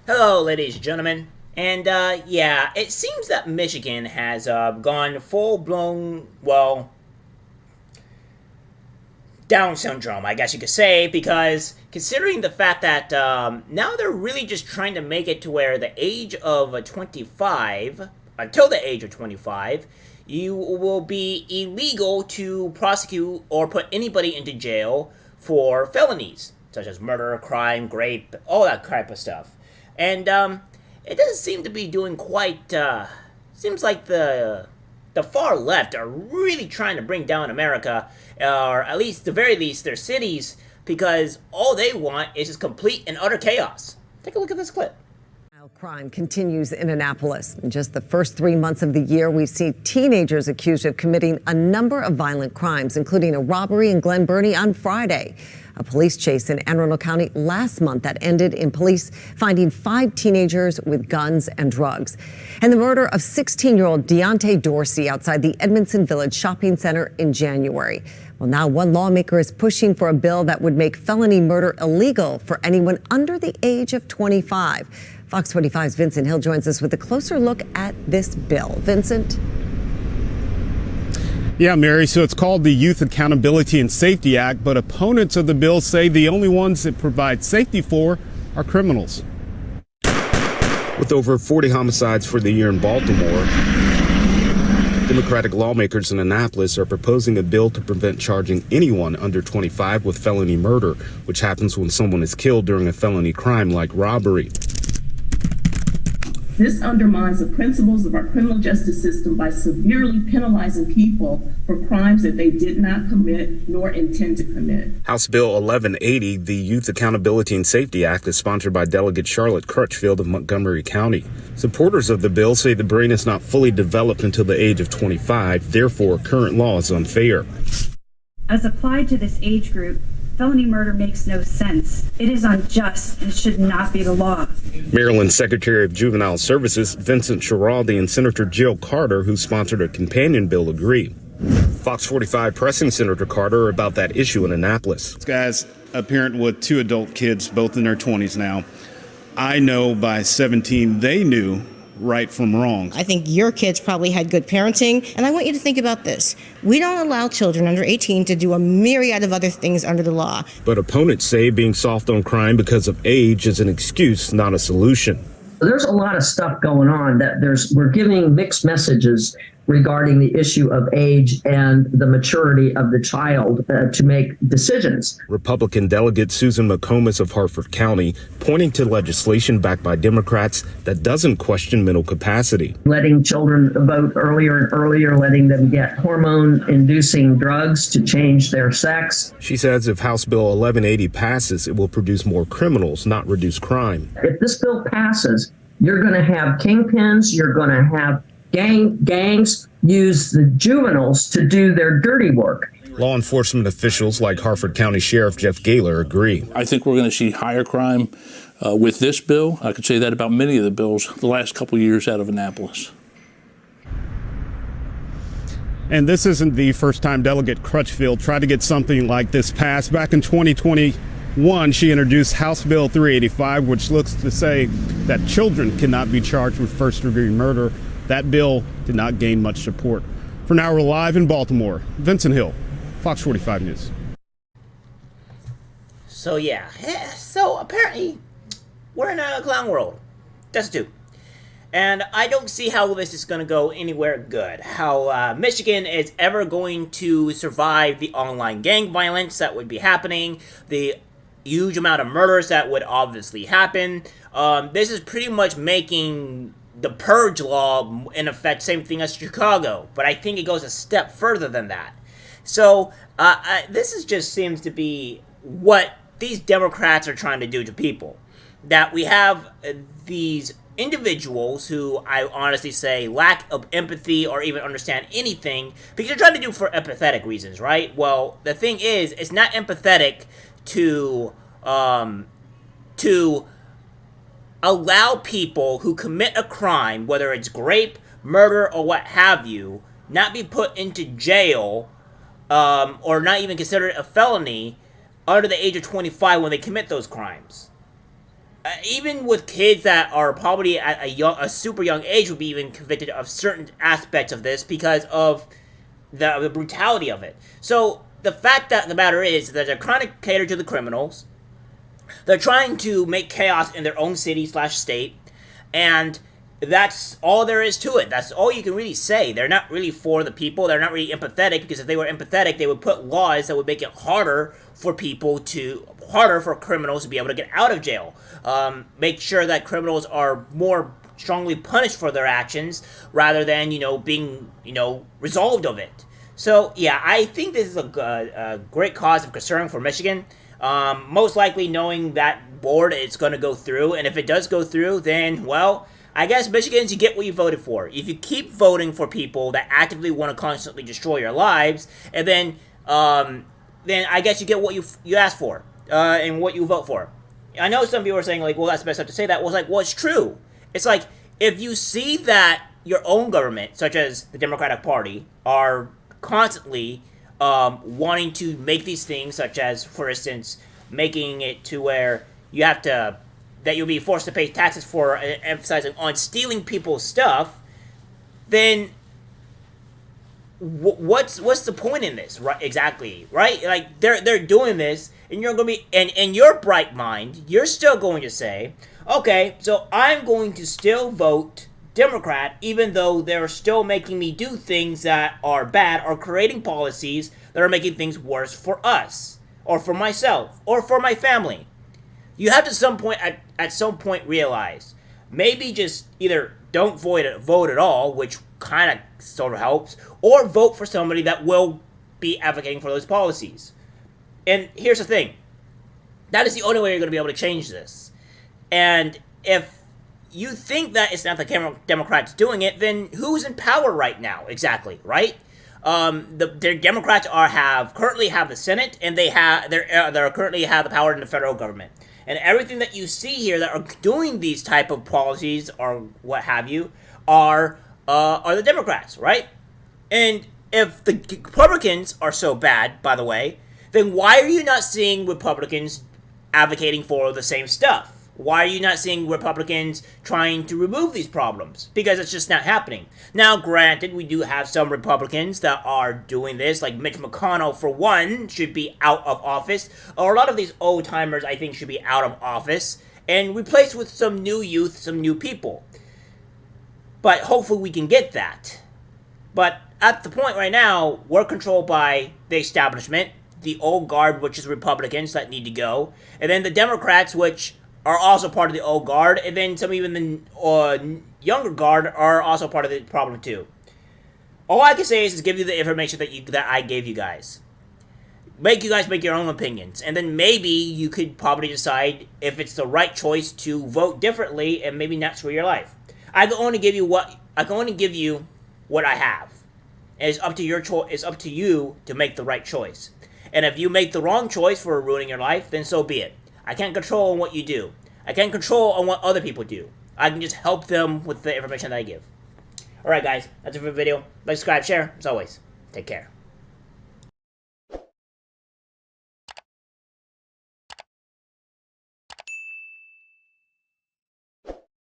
Hello, ladies and gentlemen. And, yeah, it seems that Michigan has, gone full blown, well, Down syndrome, I guess you could say, because considering the fact that, now they're really just trying to make it to where the age of 25, until the age of 25, you will be illegal to prosecute or put anybody into jail for felonies, such as murder, crime, rape, all that type of stuff. And it doesn't seem to be doing quite. Seems like the far left are really trying to bring down America, or at least, the very least, their cities, because all they want is just complete and utter chaos. Take a look at this clip. Crime continues in Annapolis. In just the first 3 months of the year, we've seen teenagers accused of committing a number of violent crimes, including a robbery in Glen Burnie on Friday, a police chase in Anne Arundel County last month that ended in police finding 5 teenagers with guns and drugs, and the murder of 16-year-old Deontay Dorsey outside the Edmondson Village Shopping Center in January. Well, now one lawmaker is pushing for a bill that would make felony murder illegal for anyone under the age of 25. Fox 25's Vincent Hill joins us with a closer look at this bill. Vincent? Yeah, Mary, so it's called the Youth Accountability and Safety Act, but opponents of the bill say the only ones it provides safety for are criminals. With over 40 homicides for the year in Baltimore, Democratic lawmakers in Annapolis are proposing a bill to prevent charging anyone under 25 with felony murder, which happens when someone is killed during a felony crime like robbery. This undermines the principles of our criminal justice system by severely penalizing people for crimes that they did not commit nor intend to commit. House Bill 1180, the Youth Accountability and Safety Act, is sponsored by Delegate Charlotte Crutchfield of Montgomery County. Supporters of the bill say the brain is not fully developed until the age of 25, therefore current law is unfair. As applied to this age group, felony murder makes no sense. It is unjust and should not be the law. Maryland Secretary of Juvenile Services Vincent Schiraldi and Senator Jill Carter, who sponsored a companion bill, agree. Fox 45 pressing Senator Carter about that issue in Annapolis. This guy's a parent with 2 adult kids, both in their 20s now. I know by 17 they knew right from wrong. I think your kids probably had good parenting, and I want you to think about this. We don't allow children under 18 to do a myriad of other things under the law. But opponents say being soft on crime because of age is an excuse, not a solution. There's a lot of stuff going on that we're giving mixed messages regarding the issue of age and the maturity of the child to make decisions. Republican delegate Susan McComas of Harford County pointing to legislation backed by Democrats that doesn't question mental capacity. Letting children vote earlier and earlier, letting them get hormone-inducing drugs to change their sex. She says if House Bill 1180 passes, it will produce more criminals, not reduce crime. If this bill passes, you're going to have kingpins, you're going to have gangs use the juveniles to do their dirty work. Law enforcement officials like Harford County Sheriff Jeff Gaylor agree. I think we're going to see higher crime with this bill. I could say that about many of the bills the last couple of years out of Annapolis. And this isn't the first time Delegate Crutchfield tried to get something like this passed. Back in 2021, she introduced House Bill 385, which looks to say that children cannot be charged with first-degree murder. That bill did not gain much support. For now, we're live in Baltimore. Vincent Hill, Fox 45 News. So, yeah. So, apparently, we're in a clown world. That's two. And I don't see how this is going to go anywhere good. How Michigan is ever going to survive the online gang violence that would be happening, the huge amount of murders that would obviously happen. This is pretty much making the purge law, in effect, same thing as Chicago. But I think it goes a step further than that. So, this just seems to be what these Democrats are trying to do to people. That we have these individuals who I honestly say lack of empathy or even understand anything because they're trying to do it for empathetic reasons, right? Well, the thing is, it's not empathetic to allow people who commit a crime, whether it's rape, murder, or what have you, not be put into jail or not even considered a felony under the age of 25 when they commit those crimes. even with kids that are probably at a super young age would be even convicted of certain aspects of this because of the brutality of it. So the fact that the matter is that they're trying to cater to the criminals. They're trying to make chaos in their own city / state, and that's all there is to it. That's all you can really say. They're not really for the people. They're not really empathetic, because if they were empathetic, they would put laws that would make it harder for criminals to be able to get out of jail. Make sure that criminals are more strongly punished for their actions rather than, being, resolved of it. So, yeah, I think this is a great cause of concern for Michigan. Most likely knowing that board it's going to go through, and if it does go through, then, well, I guess Michigans, you get what you voted for. If you keep voting for people that actively want to constantly destroy your lives, and then I guess you get what you asked for, and what you vote for. I know some people are saying, like, well, that's messed up to say that. Well, it's true. It's like, if you see that your own government, such as the Democratic Party, are constantly wanting to make these things, such as, for instance, making it to where you have to, that you'll be forced to pay taxes for, emphasizing on stealing people's stuff, then what's the point in this, right? Exactly, right? Like, they're doing this, and you're going to be, and in your bright mind, you're still going to say, okay, so I'm going to still vote Democrat, even though they're still making me do things that are bad, or creating policies that are making things worse for us, or for myself, or for my family. You have to at some point realize, maybe just either don't vote at all, which kind of sort of helps, or vote for somebody that will be advocating for those policies. And here's the thing, that is the only way you're going to be able to change this. And if you think that it's not the Democrats doing it, then who's in power right now exactly, right? The Democrats currently have the Senate, and they currently have the power in the federal government. And everything that you see here that are doing these type of policies or what have you are the Democrats, right? And if the Republicans are so bad, by the way, then why are you not seeing Republicans advocating for the same stuff? Why are you not seeing Republicans trying to remove these problems? Because it's just not happening. Now, granted, we do have some Republicans that are doing this, like Mitch McConnell, for one, should be out of office. Or a lot of these old-timers, I think, should be out of office and replaced with some new youth, some new people. But hopefully we can get that. But at the point right now, we're controlled by the establishment, the old guard, which is Republicans that need to go, and then the Democrats, which are also part of the old guard, and then some even the younger guard are also part of the problem too. All I can say is give you the information that I gave you guys. You guys make your own opinions, and then maybe you could probably decide if it's the right choice to vote differently, and maybe not screw your life. I can only give you what I have. And it's up to your choice. It's up to you to make the right choice. And if you make the wrong choice for ruining your life, then so be it. I can't control on what you do. I can't control on what other people do. I can just help them with the information that I give. Alright guys, that's it for the video. Like, subscribe, share. As always, take care.